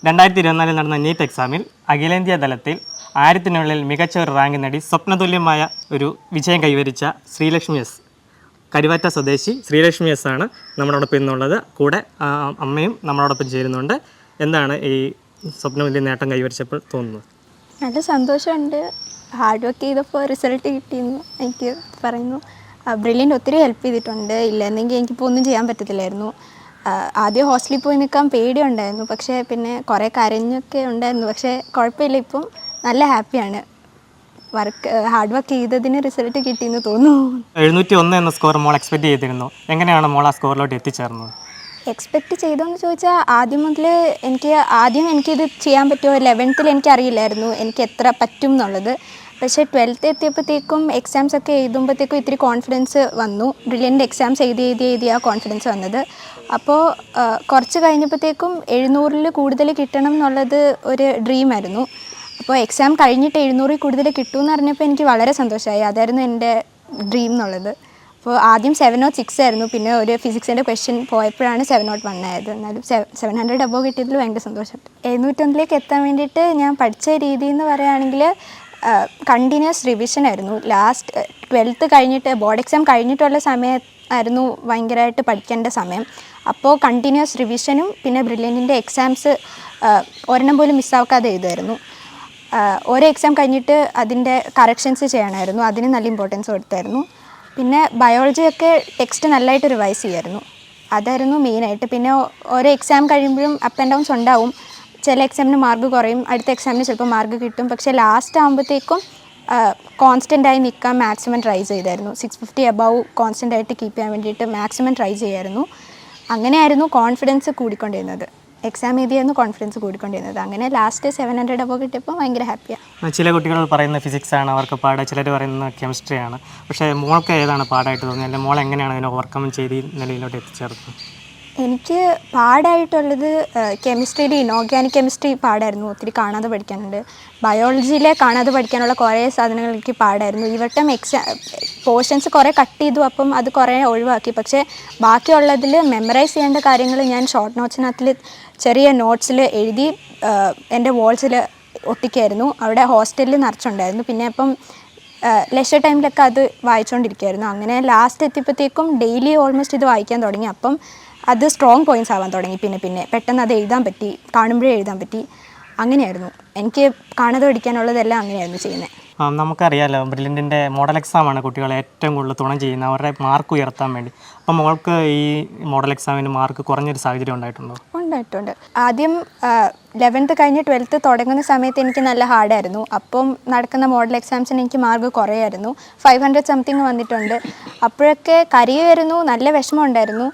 2024 നടന്ന നീറ്റ് എക്സാമിൽ അഖിലേന്ത്യാ തലത്തിൽ 1000-നുള്ളിൽ മികച്ച ഒരു റാങ്ക് നേടി സ്വപ്നതുല്യമായ ഒരു വിജയം കൈവരിച്ച ശ്രീലക്ഷ്മി എസ്, കരുവാറ്റ സ്വദേശി ശ്രീലക്ഷ്മി എസ് ആണ് നമ്മളോടൊപ്പം ഇന്നുള്ളത്. കൂടെ അമ്മയും നമ്മളോടൊപ്പം ചേരുന്നുണ്ട്. എന്താണ് ഈ സ്വപ്നതുല്യ നേട്ടം കൈവരിച്ചപ്പോൾ തോന്നുന്നത്? നല്ല സന്തോഷമുണ്ട്. ഹാർഡ് വർക്ക് ചെയ്തപ്പോൾ റിസൾട്ട് കിട്ടിയെന്ന് എനിക്ക് പറയുന്നു. ബ്രില്യൻ്റ് ഒത്തിരി ഹെൽപ്പ് ചെയ്തിട്ടുണ്ട്. ഇല്ലെന്നെങ്കിൽ എനിക്കിപ്പോൾ ഒന്നും ചെയ്യാൻ പറ്റത്തില്ലായിരുന്നു. ആദ്യം ഹോസ്റ്റലിൽ പോയി നിൽക്കാൻ പേടിയുണ്ടായിരുന്നു, പക്ഷേ പിന്നെ കുറേ കരഞ്ഞൊക്കെ ഉണ്ടായിരുന്നു. പക്ഷേ കുഴപ്പമില്ല, ഇപ്പം നല്ല ഹാപ്പിയാണ്. ഹാർഡ് വർക്ക് ചെയ്തതിന് റിസൾട്ട് കിട്ടിയെന്ന് തോന്നുന്നു. 701 എന്ന സ്കോർ മോൾ എക്സ്പെക്ട് ചെയ്തിരുന്നു. എങ്ങനെയാണ് മോൾ ആ സ്കോറിലോട്ട് എത്തിച്ചേർന്നത്? എക്സ്പെക്റ്റ് ചെയ്തോന്ന് ചോദിച്ചാൽ ആദ്യം മുതൽ എനിക്കിത് ചെയ്യാൻ പറ്റുമോ, 11th എനിക്കറിയില്ലായിരുന്നു എനിക്ക് എത്ര പറ്റും എന്നുള്ളത്. പക്ഷേ 12th എത്തിയപ്പോഴത്തേക്കും എക്സാംസ് ഒക്കെ എഴുതുമ്പോഴത്തേക്കും ഇത്തിരി കോൺഫിഡൻസ് വന്നു. ബ്രില്യൻ്റ് എക്സാംസ് എഴുതി ആ കോൺഫിഡൻസ് വന്നത്. അപ്പോൾ കുറച്ച് കഴിഞ്ഞപ്പോഴത്തേക്കും 700-ൽ കൂടുതൽ കിട്ടണം എന്നുള്ളത് ഒരു ഡ്രീമായിരുന്നു. അപ്പോൾ എക്സാം കഴിഞ്ഞിട്ട് 700-ൽ കൂടുതൽ കിട്ടുമെന്ന് പറഞ്ഞപ്പോൾ എനിക്ക് വളരെ സന്തോഷമായി. അതായിരുന്നു എൻ്റെ ഡ്രീം എന്നുള്ളത്. അപ്പോൾ ആദ്യം 706 ആയിരുന്നു, പിന്നെ ഒരു ഫിസിക്സിൻ്റെ ക്വസ്റ്റ്യൻ പോയപ്പോഴാണ് 701 ആയത്. എന്നാലും 700 അബോവ് കിട്ടിയതിൽ ഭയങ്കര സന്തോഷമുണ്ട്. 701-ലേക്ക് എത്താൻ വേണ്ടിയിട്ട് ഞാൻ പഠിച്ച രീതി എന്ന് പറയുകയാണെങ്കിൽ കണ്ടിന്യൂസ് റിവിഷൻ ആയിരുന്നു. ലാസ്റ്റ് 12th കഴിഞ്ഞിട്ട് ബോർഡ് എക്സാം കഴിഞ്ഞിട്ടുള്ള സമയമായിരുന്നു ഭയങ്കരമായിട്ട് പഠിക്കേണ്ട സമയം. അപ്പോൾ കണ്ടിന്യൂസ് റിവിഷനും പിന്നെ ബ്രില്യൻറ്റിൻ്റെ എക്സാംസ് ഒരെണ്ണം പോലും മിസ്സാക്കാതെ എഴുതുമായിരുന്നു. ഓരോ എക്സാം കഴിഞ്ഞിട്ട് അതിൻ്റെ കറക്ഷൻസ് ചെയ്യണമായിരുന്നു, അതിന് നല്ല ഇമ്പോർട്ടൻസ് കൊടുത്തായിരുന്നു. പിന്നെ ബയോളജിയൊക്കെ ടെക്സ്റ്റ് നല്ലതായിട്ട് റിവൈസ് ചെയ്യുമായിരുന്നു. അതായിരുന്നു മെയിനായിട്ട്. പിന്നെ ഓരോ എക്സാം കഴിയുമ്പോഴും അപ്പ് ആൻഡ് ഡൗൺസ് ഉണ്ടാവും. ചില എക്സാമിന് മാർക്ക് കുറയും, അടുത്ത എക്സാമിന് ചിലപ്പോൾ മാർക്ക് കിട്ടും. പക്ഷേ ലാസ്റ്റ് ആകുമ്പോഴത്തേക്കും കോൺസ്റ്റൻ്റായി നിൽക്കാൻ മാക്സിമം ട്രൈ ചെയ്തായിരുന്നു. 650 അബവ് കോൺസ്റ്റൻ്റായിട്ട് കീപ്പ് ചെയ്യാൻ വേണ്ടിയിട്ട് മാക്സിമം ട്രൈ ചെയ്യായിരുന്നു. അങ്ങനെയായിരുന്നു കോൺഫിഡൻസ് കൂടിക്കൊണ്ടിരുന്നത്. എക്സാം എഴുതിയായിരുന്നു കോൺഫിഡൻസ് കൂടിക്കൊണ്ടിരുന്നത്. അങ്ങനെ ലാസ്റ്റ് 700 അബവ് കിട്ടിയപ്പോൾ ഭയങ്കര ഹാപ്പിയാണ്. ചില കുട്ടികൾ പറയുന്ന ഫിസിക്സ് ആണ് അവർക്ക് പാട്, ചിലർ പറയുന്ന കെമിസ്ട്രി ആണ്. പക്ഷേ മോൾക്ക് ഏതാണ് പാടായിട്ട് തോന്നിയത്? അല്ലെങ്കിൽ മോൾ എങ്ങനെയാണ് അതിനെ ഓവർകം ചെയ്ത് നിലയിലോട്ട് എത്തിച്ചേർന്നത്? എനിക്ക് പാടായിട്ടുള്ളത് കെമിസ്ട്രിയിൽ ഇനോർഗാനിക് കെമിസ്ട്രി പാടായിരുന്നു. ഒത്തിരി കാണാതെ പഠിക്കാനുണ്ട്. ബയോളജിയിലെ കാണാതെ പഠിക്കാനുള്ള കുറേ സാധനങ്ങൾ എനിക്ക് പാടായിരുന്നു. ഈ വട്ടം പോർഷൻസ് കുറേ കട്ട് ചെയ്തു, അപ്പം അത് കുറേ ഒഴിവാക്കി. പക്ഷേ ബാക്കിയുള്ളതിൽ മെമ്മറൈസ് ചെയ്യേണ്ട കാര്യങ്ങൾ ഞാൻ ഷോർട്ട് നോട്ട്സിനകത്തിൽ ചെറിയ നോട്ട്സിൽ എഴുതി എൻ്റെ വാൾസിൽ ഒട്ടിക്കായിരുന്നു. അവിടെ ഹോസ്റ്റലിൽ നിറച്ചുണ്ടായിരുന്നു. പിന്നെ അപ്പം ലെഷർ ടൈമിലൊക്കെ അത് വായിച്ചുകൊണ്ടിരിക്കുകയായിരുന്നു. അങ്ങനെ ലാസ്റ്റ് എത്തിയപ്പോഴത്തേക്കും ഡെയിലി ഓൾമോസ്റ്റ് ഇത് വായിക്കാൻ തുടങ്ങി. അപ്പം അത് സ്ട്രോങ് പോയിൻറ്റ്സ് ആവാൻ തുടങ്ങി. പിന്നെ പെട്ടെന്ന് അത് എഴുതാൻ പറ്റി, കാണുമ്പോഴേ എഴുതാൻ പറ്റി. അങ്ങനെയായിരുന്നു എനിക്ക് കാണാതെ പഠിക്കാനുള്ളതെല്ലാം അങ്ങനെയായിരുന്നു ചെയ്യുന്നത്. നമുക്കറിയാമല്ലോ, ബ്രില്യൻറ്റിൻ്റെ മോഡൽ എക്സാമാണ് കുട്ടികളെ ഏറ്റവും കൂടുതൽ തുണ ചെയ്യുന്നത്, അവരുടെ മാർക്ക് ഉയർത്താൻ വേണ്ടി. അപ്പം മോൾക്ക് ഈ മോഡൽ എക്സാമിന് മാർക്ക് കുറഞ്ഞൊരു സാഹചര്യം ഉണ്ടായിട്ടുണ്ടോ? ഉണ്ടായിട്ടുണ്ട്. ആദ്യം 11th കഴിഞ്ഞ് 12th തുടങ്ങുന്ന സമയത്ത് എനിക്ക് നല്ല ഹാർഡായിരുന്നു. അപ്പം നടക്കുന്ന മോഡൽ എക്സാംസിന് എനിക്ക് മാർക്ക് കുറയായിരുന്നു. 500 സംതിങ് വന്നിട്ടുണ്ട്. അപ്പോഴൊക്കെ കരയുമായിരുന്നു, നല്ല വിഷമം ഉണ്ടായിരുന്നു.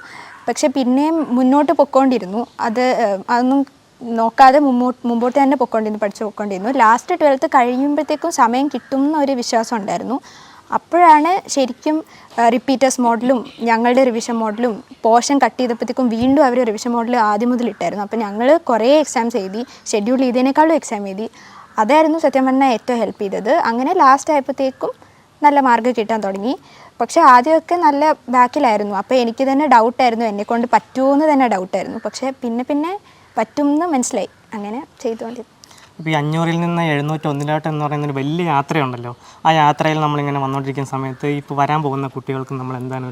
പക്ഷെ പിന്നെയും മുന്നോട്ട് പൊയ്ക്കൊണ്ടിരുന്നു. അതൊന്നും നോക്കാതെ മുമ്പോട്ട് തന്നെ പഠിച്ചു പൊയ്ക്കൊണ്ടിരുന്നു. ലാസ്റ്റ് 12th കഴിയുമ്പോഴത്തേക്കും സമയം കിട്ടും എന്നൊരു വിശ്വാസം ഉണ്ടായിരുന്നു. അപ്പോഴാണ് ശരിക്കും റിപ്പീറ്റേഴ്സ് മോഡലും ഞങ്ങളുടെ റിവിഷൻ മോഡലും പോർഷൻ കട്ട് ചെയ്തപ്പോഴത്തേക്കും വീണ്ടും അവർ റിവിഷൻ മോഡൽ ആദ്യം മുതൽ ഇട്ടായിരുന്നു. അപ്പോൾ ഞങ്ങൾ കുറേ എക്സാംസ് എഴുതി, ഷെഡ്യൂൾ ചെയ്തതിനേക്കാളും എക്സാം എഴുതി. അതായിരുന്നു സത്യം പറഞ്ഞാൽ ഏറ്റവും ഹെൽപ്പ് ചെയ്തത്. അങ്ങനെ ലാസ്റ്റ് ആയപ്പോഴത്തേക്കും നല്ല മാർക്ക് കിട്ടാൻ തുടങ്ങി. പക്ഷേ ആദ്യമൊക്കെ നല്ല ബാക്കിലായിരുന്നു. അപ്പോൾ എനിക്ക് തന്നെ ഡൗട്ടായിരുന്നു, എന്നെക്കൊണ്ട് പറ്റുമോ എന്ന് തന്നെ ഡൗട്ടായിരുന്നു. പക്ഷേ പിന്നെ പറ്റുമെന്ന് മനസ്സിലായി. അങ്ങനെ ചെയ്തുകൊണ്ടിരുന്നു. ഇപ്പോൾ ഈ 500-ൽ നിന്ന് 701 എന്ന് പറയുന്നൊരു വലിയ യാത്രയുണ്ടല്ലോ. ആ യാത്രയിൽ നമ്മളിങ്ങനെ വന്നുകൊണ്ടിരിക്കുന്ന സമയത്ത് ഇപ്പോൾ വരാൻ പോകുന്ന കുട്ടികൾക്ക് നമ്മൾ എന്താണ്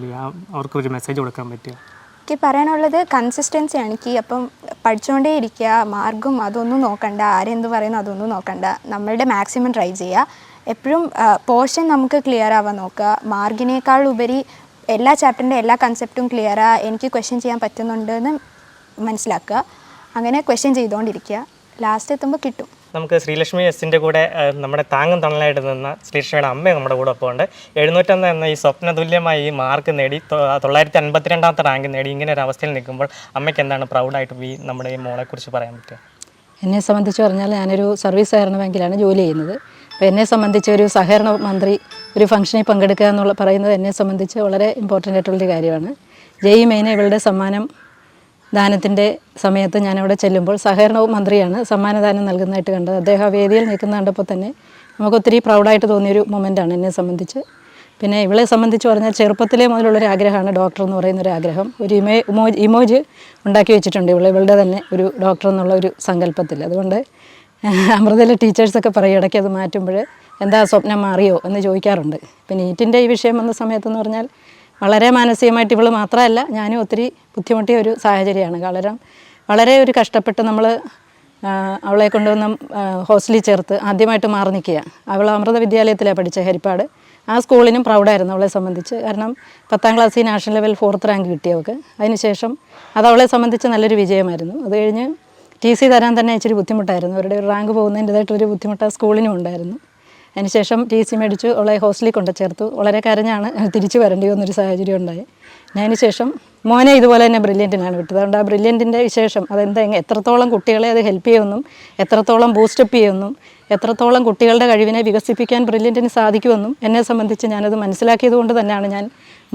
അവർക്കൊരു മെസ്സേജ് കൊടുക്കാൻ പറ്റുക? എനിക്ക് പറയാനുള്ളത് കൺസിസ്റ്റൻസിയാണ്. അപ്പം പഠിച്ചുകൊണ്ടേ ഇരിക്കുക, മാർക്കും അതൊന്നും നോക്കണ്ട, ആരെന്ത് പറയുന്നു അതൊന്നും നോക്കണ്ട, നമ്മളുടെ മാക്സിമം ട്രൈ ചെയ്യുക. എപ്പോഴും പോർഷൻ നമുക്ക് ക്ലിയർ ആവാൻ നോക്കുക. മാർക്കിനേക്കാൾ ഉപരി എല്ലാ ചാപ്റ്ററിൻ്റെ എല്ലാ കൺസെപ്റ്റും എനിക്ക് ക്വസ്റ്റ്യൻ ചെയ്യാൻ പറ്റുന്നുണ്ടെന്ന് മനസ്സിലാക്കുക. അങ്ങനെ ക്വസ്റ്റ്യൻ ചെയ്തുകൊണ്ടിരിക്കുക. ലാസ്റ്റ് എത്തുമ്പോൾ കിട്ടും. നമുക്ക് ശ്രീലക്ഷ്മി എസിൻ്റെ കൂടെ നമ്മുടെ താങ്ങും തണലായിട്ട് നിന്ന ശ്രീലക്ഷ്മിയുടെ അമ്മ നമ്മുടെ കൂടെ ഒപ്പം ഉണ്ട്. 701 എന്ന ഈ സ്വപ്നതുല്യമായി ഈ മാർക്ക് നേടി 952 റാങ്ക് നേടി ഇങ്ങനെ ഒരു അവസ്ഥയിൽ നിൽക്കുമ്പോൾ അമ്മയ്ക്ക് എന്താണ് പ്രൗഡായിട്ട് നമ്മുടെ ഈ മോളെക്കുറിച്ച് പറയാൻ പറ്റുക? എന്നെ സംബന്ധിച്ച് പറഞ്ഞാൽ ഞാനൊരു സർവീസ് സഹകരണ ബാങ്കിലാണ് ജോലി ചെയ്യുന്നത്. അപ്പോൾ എന്നെ സംബന്ധിച്ച് ഒരു സഹകരണ മന്ത്രി ഒരു ഫംഗ്ഷനിൽ പങ്കെടുക്കുക എന്നുള്ള പറയുന്നത് എന്നെ സംബന്ധിച്ച് വളരെ ഇമ്പോർട്ടൻ്റ് ആയിട്ടുള്ളൊരു കാര്യമാണ്. ജെഇ മെയിൻ ഇവളുടെ സമ്മാനം ദാനത്തിൻ്റെ സമയത്ത് ഞാനവിടെ ചെല്ലുമ്പോൾ സഹകരണ മന്ത്രിയാണ് സമ്മാനദാനം നൽകുന്നതായിട്ട് കണ്ടത്. അദ്ദേഹം വേദിയിൽ നിൽക്കുന്ന കണ്ടപ്പോൾ തന്നെ നമുക്കൊത്തിരി പ്രൗഡായിട്ട് തോന്നിയൊരു മൊമെൻ്റാണ് എന്നെ സംബന്ധിച്ച്. പിന്നെ ഇവളെ സംബന്ധിച്ച് പറഞ്ഞാൽ ചെറുപ്പത്തിലേ മുതലുള്ളൊരു ആഗ്രഹമാണ് ഡോക്ടർ എന്ന് പറയുന്നൊരു ആഗ്രഹം. ഒരു ഇമോജ് ഉണ്ടാക്കി വെച്ചിട്ടുണ്ട് ഇവളുടെ തന്നെ ഒരു ഡോക്ടർ എന്നുള്ള ഒരു സങ്കല്പത്തിൽ. അതുകൊണ്ട് അമൃതയിലെ ടീച്ചേഴ്സൊക്കെ പറയും ഇടയ്ക്ക് അത് മാറ്റുമ്പോൾ എന്താ സ്വപ്നം മാറിയോ എന്ന് ചോദിക്കാറുണ്ട്. ഇപ്പം നീറ്റിൻ്റെ ഈ വിഷയം വന്ന സമയത്തെന്ന് പറഞ്ഞാൽ വളരെ മാനസികമായിട്ട് ഇവൾ മാത്രമല്ല ഞാനും ഒത്തിരി ബുദ്ധിമുട്ടിയ ഒരു സാഹചര്യമാണ്. കാരണം വളരെ ഒരു കഷ്ടപ്പെട്ട് നമ്മൾ അവളെ കൊണ്ടുവന്ന് ഹോസ്റ്റലിൽ ചേർത്ത് ആദ്യമായിട്ട് മാറി നിൽക്കുക. അവൾ അമൃത വിദ്യാലയത്തിലാണ് പഠിച്ചത്, ഹരിപ്പാട്. ആ സ്കൂളിനും പ്രൗഡായിരുന്നു അവളെ സംബന്ധിച്ച്. കാരണം 10ാം ക്ലാസ്സിൽ നാഷണൽ ലെവൽ 4th റാങ്ക് കിട്ടിയവൾക്ക്. അതിനുശേഷം അത് അവളെ സംബന്ധിച്ച് നല്ലൊരു വിജയമായിരുന്നു. അത് കഴിഞ്ഞ് TC തരാൻ തന്നെ ഇച്ചിരി ബുദ്ധിമുട്ടായിരുന്നു. അവരുടെ ഒരു റാങ്ക് പോകുന്നതിൻ്റെതായിട്ടൊരു ബുദ്ധിമുട്ട് ആ സ്കൂളിനും ഉണ്ടായിരുന്നു. അതിനുശേഷം TC മേടിച്ചു അവളെ ഹോസ്റ്റലിൽ കൊണ്ട് ചേർത്തു. വളരെ കരഞ്ഞാണ് തിരിച്ചു വരേണ്ടി വന്നൊരു സാഹചര്യം ഉണ്ടായി. അതിനുശേഷം മോനെ ഇതുപോലെ തന്നെ ബ്രില്യൻറ്റിനാണ് വിട്ടത്. അതുകൊണ്ട് ആ ബ്രില്യൻറ്റിൻ്റെ വിശേഷം എത്രത്തോളം കുട്ടികളെ അത് ഹെൽപ്പ് ചെയ്യുമെന്നും എത്രത്തോളം ബൂസ്റ്റപ്പ് ചെയ്യുമെന്നും എത്രത്തോളം കുട്ടികളുടെ കഴിവിനെ വികസിപ്പിക്കാൻ ബ്രില്യൻറ്റിന് സാധിക്കുമെന്നും എന്നെ സംബന്ധിച്ച് ഞാനത് മനസ്സിലാക്കിയത് കൊണ്ട് തന്നെയാണ് ഞാൻ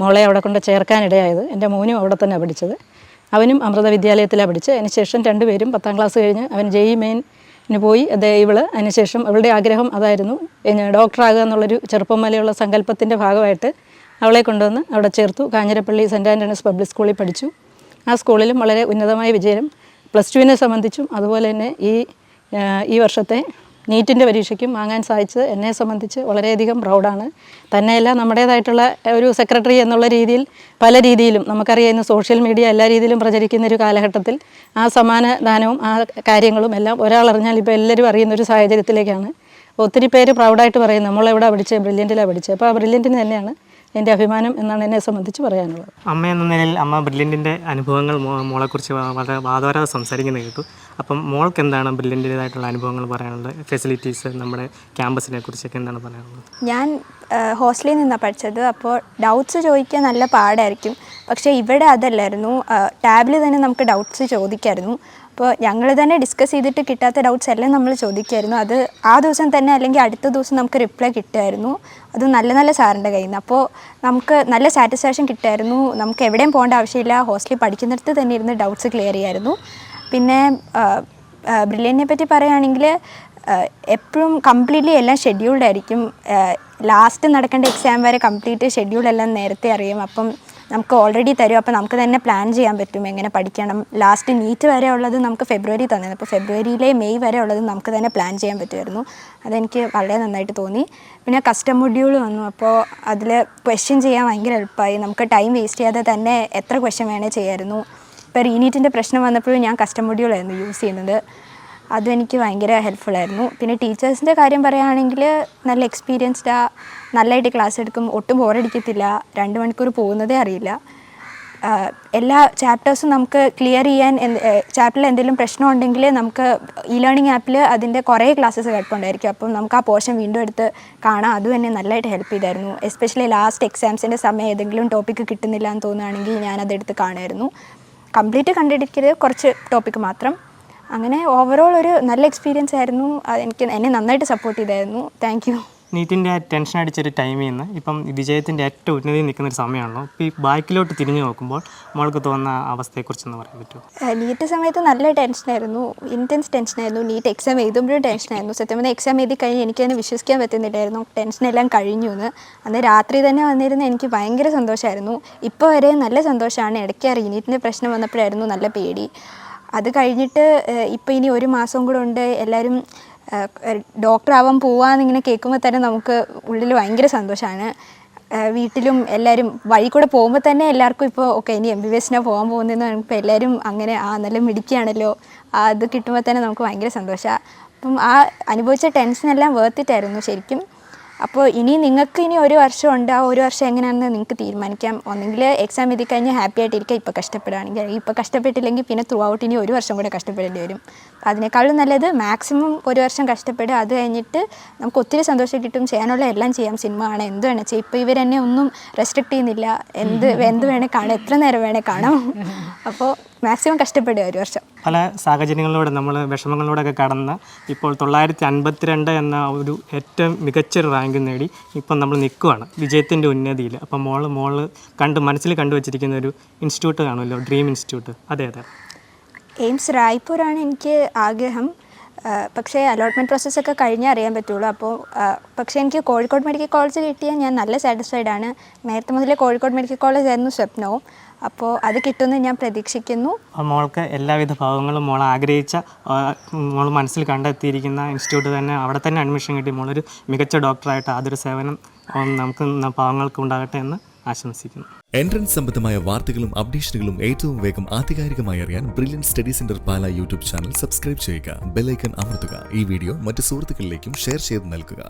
മോളെ അവിടെ കൊണ്ട് ചേർക്കാനിടയായത്. എൻ്റെ മോനും അവിടെ തന്നെ പഠിച്ചത്. അവനും അമൃത വിദ്യാലയത്തിലാണ് പഠിച്ചത്. അതിനുശേഷം രണ്ടുപേരും 10ാം ക്ലാസ് കഴിഞ്ഞ് അവൻ JEE മെയിന് പോയി. ഇവള് അതിനുശേഷം അവളുടെ ആഗ്രഹം അതായിരുന്നു, ഡോക്ടറാകുക എന്നുള്ളൊരു ചെറുപ്പം മുതലുള്ള സങ്കല്പത്തിൻ്റെ ഭാഗമായിട്ട് അവളെ കൊണ്ടുവന്ന് അവിടെ ചേർത്തു. കാഞ്ഞിരപ്പള്ളി സെൻറ്റ് ആൻ്റണീസ് പബ്ലിക് സ്കൂളിൽ പഠിച്ചു. ആ സ്കൂളിലും വളരെ ഉന്നതമായ വിജയം. +2വിനെ സംബന്ധിച്ചും അതുപോലെ തന്നെ ഈ വർഷത്തെ നീറ്റിൻ്റെ പരീക്ഷയ്ക്കും വാങ്ങാൻ സാധിച്ചത് എന്നെ സംബന്ധിച്ച് വളരെയധികം പ്രൗഡാണ്. തന്നെയല്ല നമ്മുടേതായിട്ടുള്ള ഒരു സെക്രട്ടറി എന്നുള്ള രീതിയിൽ പല രീതിയിലും നമുക്കറിയാവുന്ന സോഷ്യൽ മീഡിയ എല്ലാ രീതിയിലും പ്രചരിക്കുന്ന ഒരു കാലഘട്ടത്തിൽ ആ സമ്മാനദാനവും ആ കാര്യങ്ങളും എല്ലാം ഒരാളറിഞ്ഞാൽ ഇപ്പോൾ എല്ലാവരും അറിയുന്നൊരു സാഹചര്യത്തിലേക്കാണ്. ഒത്തിരി പേര് പ്രൗഡായിട്ട് പറയും നമ്മളെവിടെ പഠിച്ചത്, ബ്രില്യൻറ്റിലാണ് പഠിച്ചത്. അപ്പോൾ ആ ബ്രില്യൻറ്റിന് തന്നെയാണ് എൻ്റെ അഭിമാനം എന്നാണ് എന്നെ സംബന്ധിച്ച് പറയാനുള്ളത്. അമ്മ എന്ന നിലയിൽ അമ്മ ബ്രില്യൻറ്റിൻ്റെ അനുഭവങ്ങൾ മോളെക്കുറിച്ച് വളരെ വാദോരാതെ സംസാരിക്കുന്നത് കേട്ടു. അപ്പം മോൾക്ക് എന്താണ് ബ്രില്യൻറ്റിൻ്റെതായിട്ടുള്ള അനുഭവങ്ങൾ പറയാനുള്ളത്? ഫെസിലിറ്റീസ്, നമ്മുടെ ക്യാമ്പസിനെ കുറിച്ചൊക്കെ എന്താണ് പറയാനുള്ളത്? ഞാൻ ഹോസ്റ്റലിൽ നിന്നാണ് പഠിച്ചത്. അപ്പോൾ ഡൗട്ട്സ് ചോദിക്കാൻ നല്ല പാടായിരിക്കും. പക്ഷേ ഇവിടെ അതല്ലായിരുന്നു. ടാബിൽ തന്നെ നമുക്ക് ഡൗട്ട്സ് ചോദിക്കായിരുന്നു. അപ്പോൾ ഞങ്ങൾ തന്നെ ഡിസ്കസ് ചെയ്തിട്ട് കിട്ടാത്ത ഡൗട്ട്സ് എല്ലാം നമ്മൾ ചോദിക്കുമായിരുന്നു. അത് ആ ദിവസം തന്നെ അല്ലെങ്കിൽ അടുത്ത ദിവസം നമുക്ക് റിപ്ലൈ കിട്ടുമായിരുന്നു. അത് നല്ല നല്ല സാറിൻ്റെ കയ്യിൽ നിന്ന്. അപ്പോൾ നമുക്ക് നല്ല സാറ്റിസ്ഫാക്ഷൻ കിട്ടുമായിരുന്നു. നമുക്ക് എവിടെയും പോകേണ്ട ആവശ്യമില്ല. ഹോസ്റ്റലിൽ പഠിക്കുന്നിടത്ത് തന്നെ ഇരുന്ന് ഡൗട്ട്സ് ക്ലിയർ ചെയ്യായിരുന്നു. പിന്നെ ബ്രില്യൻറ്റിനെ പറ്റി പറയുകയാണെങ്കിൽ എപ്പോഴും കംപ്ലീറ്റ്ലി എല്ലാം ഷെഡ്യൂൾഡ് ആയിരിക്കും. ലാസ്റ്റ് നടക്കേണ്ട എക്സാം വരെ കംപ്ലീറ്റ് ഷെഡ്യൂളെല്ലാം നേരത്തെ അറിയും. അപ്പം നമുക്ക് ഓൾറെഡി തരും. അപ്പോൾ നമുക്ക് തന്നെ പ്ലാൻ ചെയ്യാൻ പറ്റും എങ്ങനെ പഠിക്കണം. ലാസ്റ്റ് നീറ്റ് വരെ ഉള്ളത് നമുക്ക് ഫെബ്രുവരി തന്നത്. അപ്പോൾ ഫെബ്രുവരിയിലെ മെയ് വരെ ഉള്ളത് നമുക്ക് തന്നെ പ്ലാൻ ചെയ്യാൻ പറ്റുമായിരുന്നു. അതെനിക്ക് വളരെ നന്നായിട്ട് തോന്നി. പിന്നെ കസ്റ്റം മൊഡ്യൂൾ വന്നു. അപ്പോൾ അതിൽ ക്വസ്റ്റ്യൻ ചെയ്യാൻ ഭയങ്കര എളുപ്പമായി. നമുക്ക് ടൈം വേസ്റ്റ് ചെയ്യാതെ തന്നെ എത്ര ക്വസ്റ്റ്യൻ വേണേൽ ചെയ്യായിരുന്നു. ഇപ്പോൾ റീനീറ്റിൻ്റെ പ്രശ്നം വന്നപ്പോഴും ഞാൻ കസ്റ്റം മൊഡ്യൂളായിരുന്നു യൂസ് ചെയ്യുന്നത്. അതെനിക്ക് ഭയങ്കര ഹെൽപ്ഫുള്ളായിരുന്നു. പിന്നെ ടീച്ചേഴ്സിൻ്റെ കാര്യം പറയുകയാണെങ്കിൽ നല്ല എക്സ്പീരിയൻസ്ഡാണ്. നല്ലതായിട്ട് ക്ലാസ് എടുക്കും. ഒട്ടും ബോറടിക്കത്തില്ല. 2 മണിക്കൂർ പോകുന്നതേ അറിയില്ല. എല്ലാ ചാപ്റ്റേഴ്സും നമുക്ക് ക്ലിയർ ചെയ്യാൻ ചാപ്റ്ററിൽ എന്തെങ്കിലും പ്രശ്നം ഉണ്ടെങ്കിൽ നമുക്ക് ലേണിംഗ് ആപ്പിൽ അതിൻ്റെ കുറേ ക്ലാസ്സസ് കിടപ്പുണ്ടായിരിക്കും. അപ്പം നമുക്ക് ആ പോർഷൻ വീണ്ടും എടുത്ത് കാണാം. അതും എന്നെ നല്ലതായിട്ട് ഹെൽപ്പ് ചെയ്തായിരുന്നു. എസ്പെഷ്യലി ലാസ്റ്റ് എക്സാംസിൻ്റെ സമയം ഏതെങ്കിലും ടോപ്പിക്ക് കിട്ടുന്നില്ല എന്ന് തോന്നുകയാണെങ്കിൽ ഞാനതെടുത്ത് കാണുമായിരുന്നു. കംപ്ലീറ്റ് കണ്ടിരിക്കരുത്, കുറച്ച് ടോപ്പിക്ക് മാത്രം. അങ്ങനെ ഓവറോൾ ഒരു നല്ല എക്സ്പീരിയൻസ് ആയിരുന്നു. എന്നെ നന്നായിട്ട് സപ്പോർട്ട് ചെയ്തായിരുന്നു. Thank you. നീറ്റിൻ്റെ ടെൻഷൻ അടിച്ചൊരു ടൈമിൽ നിന്ന് ഇപ്പം വിജയത്തിൻ്റെ ഏറ്റവും ഉന്നതിയിൽ നിൽക്കുന്നൊരു സമയമാണല്ലോ. ഇപ്പോൾ ഈ ബാക്കിലോട്ട് തിരിഞ്ഞു നോക്കുമ്പോൾ മോൾക്ക് തോന്നുന്ന അവസ്ഥയെക്കുറിച്ചൊന്ന് പറയാൻ പറ്റുമോ? നീറ്റ് സമയത്ത് നല്ല ടെൻഷനായിരുന്നു. ഇൻറ്റൻസ് ടെൻഷനായിരുന്നു. നീറ്റ് എക്സാം എഴുതുമ്പോഴും ടെൻഷനായിരുന്നു. സത്യം പറഞ്ഞാൽ എക്സാം എഴുതി കഴിഞ്ഞ് എനിക്കതിനെ വിശ്വസിക്കാൻ പറ്റുന്നില്ലായിരുന്നു. ടെൻഷനെല്ലാം കഴിഞ്ഞു എന്ന്. അന്ന് രാത്രി തന്നെ വന്നിരുന്ന് എനിക്ക് ഭയങ്കര സന്തോഷമായിരുന്നു. ഇപ്പോൾ വരെ നല്ല സന്തോഷമാണ്. ഇടയ്ക്ക് നീറ്റിൻ്റെ പ്രശ്നം വന്നപ്പോഴായിരുന്നു നല്ല പേടി. അത് കഴിഞ്ഞിട്ട് ഇപ്പോൾ ഇനി 1 മാസം കൂടെ ഉണ്ട്. എല്ലാവരും ഡോക്ടറാവാൻ പോവാന്നിങ്ങനെ കേൾക്കുമ്പോൾ തന്നെ നമുക്ക് ഉള്ളിൽ ഭയങ്കര സന്തോഷമാണ്. വീട്ടിലും എല്ലാവരും വഴി കൂടെ പോകുമ്പോൾ തന്നെ എല്ലാവർക്കും ഇപ്പോൾ ഓക്കെ ഇനി MBBSനാണ് പോകാൻ പോകുന്നതെന്ന് പറയുമ്പോൾ എല്ലാവരും അങ്ങനെ നല്ല മിടുക്കിയാണല്ലോ. അത് കിട്ടുമ്പോൾ തന്നെ നമുക്ക് ഭയങ്കര സന്തോഷമാണ്. അപ്പം ആ അനുഭവിച്ച ടെൻഷനെല്ലാം വേർത്തിട്ടായിരുന്നു ശരിക്കും. അപ്പോൾ ഇനി നിങ്ങൾക്ക് ഇനി 1 വർഷം ഉണ്ട്. ആ 1 വർഷം എങ്ങനെയാണെന്ന് നിങ്ങൾക്ക് തീരുമാനിക്കാം. ഒന്നെങ്കിൽ എക്സാം എഴുതി കഴിഞ്ഞാൽ ഹാപ്പി ആയിട്ടിരിക്കുക. ഇപ്പോൾ കഷ്ടപ്പെടുകയാണെങ്കിൽ ഇപ്പോൾ കഷ്ടപ്പെട്ടില്ലെങ്കിൽ പിന്നെ ത്രൂ ഔട്ട് ഇനി 1 വർഷം കൂടെ കഷ്ടപ്പെടേണ്ടി വരും. അതിനേക്കാളും നല്ലത് മാക്സിമം 1 വർഷം കഷ്ടപ്പെടുക. അത് കഴിഞ്ഞിട്ട് നമുക്ക് ഒത്തിരി സന്തോഷം കിട്ടും. ചെയ്യാനുള്ള എല്ലാം ചെയ്യാം. സിനിമ കാണാം, എന്ത് വേണം ചെയ്യാം. ഇപ്പോൾ ഇവരെന്നെ ഒന്നും റെസ്ട്രിക്റ്റ് ചെയ്യുന്നില്ല. എന്ത് വേണേൽ കാണാം, എത്ര നേരം വേണേൽ കാണാം. അപ്പോൾ മാക്സിമം കഷ്ടപ്പെടുക 1 വർഷം. പല സാഹചര്യങ്ങളിലൂടെ നമ്മൾ വിഷമങ്ങളിലൂടെയൊക്കെ കടന്ന് ഇപ്പോൾ 952 എന്ന ഒരു ഏറ്റവും മികച്ചൊരു റാങ്ക് നേടി ഇപ്പം നമ്മൾ നിൽക്കുകയാണ് വിജയത്തിൻ്റെ ഉന്നതിയിൽ. അപ്പം മോള് മനസ്സിൽ കണ്ടുവച്ചിരിക്കുന്ന ഒരു ഇൻസ്റ്റിറ്റ്യൂട്ട് കാണുമല്ലോ, ഡ്രീം ഇൻസ്റ്റിറ്റ്യൂട്ട്. അതെ. എയിംസ് റായ്പൂരാണ് എനിക്ക് ആഗ്രഹം. പക്ഷേ അലോട്ട്മെൻറ്റ് പ്രോസസ്സൊക്കെ കഴിഞ്ഞേ അറിയാൻ പറ്റുള്ളൂ. അപ്പോൾ പക്ഷേ എനിക്ക് കോഴിക്കോട് മെഡിക്കൽ കോളേജ് കിട്ടിയാൽ ഞാൻ നല്ല സാറ്റിസ്ഫൈഡ് ആണ്. നേരത്തെ മുതലേ കോഴിക്കോട് മെഡിക്കൽ കോളേജ് ആയിരുന്നു സ്വപ്നവും. അപ്പോൾ അത് കിട്ടുമെന്ന് ഞാൻ പ്രതീക്ഷിക്കുന്നു. മോൾക്ക് എല്ലാവിധ ഭാവങ്ങളും മോൾ ആഗ്രഹിച്ച മോൾ മനസ്സിൽ കണ്ടെത്തിയിരിക്കുന്ന ഇൻസ്റ്റിറ്റ്യൂട്ട് തന്നെ അവിടെ തന്നെ അഡ്മിഷൻ കിട്ടി മോളൊരു മികച്ച ഡോക്ടറായിട്ട് അതൊരു സേവനം നമുക്ക് പാവങ്ങൾക്ക് ഉണ്ടാകട്ടെ എന്ന് ആശംസിക്കുന്നു. എൻട്രൻസ് സംബന്ധമായ വാർത്തകളും അപ്ഡേഷനുകളും ഏറ്റവും വേഗം ആധികാരികമായി അറിയാൻ ബ്രില്യൻറ്റ് സ്റ്റഡി സെന്റർ പാല യൂട്യൂബ് ചാനൽ സബ്സ്ക്രൈബ് ചെയ്യുക. ബെൽ ഐക്കൺ അമർത്തുക. ഈ വീഡിയോ മറ്റ് സുഹൃത്തുക്കളിലേക്കും ഷെയർ ചെയ്ത് നൽകുക.